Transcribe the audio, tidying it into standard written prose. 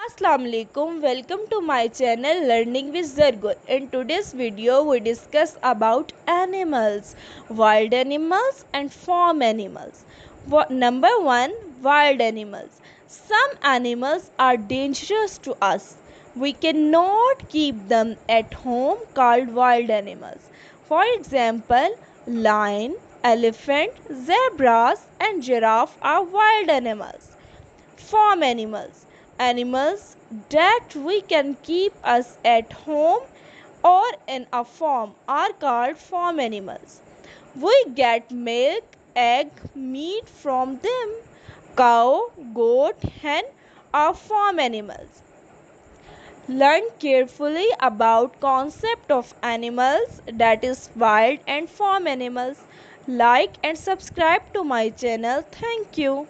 Assalamu alaikum. Welcome to my channel Learning with Zargur. In today's video we discuss about animals, wild animals and farm animals. Number 1, wild animals. Some animals are dangerous to us. We cannot keep them at home, called wild animals. For example, lion, elephant, zebras and giraffe are wild animals. Farm animals. Animals that we can keep us at home or in a farm are called farm animals. We get milk, egg, meat from them. Cow, goat, hen are farm animals. Learn carefully about concept of animals, that is wild and farm animals. Like and subscribe to my channel. Thank you.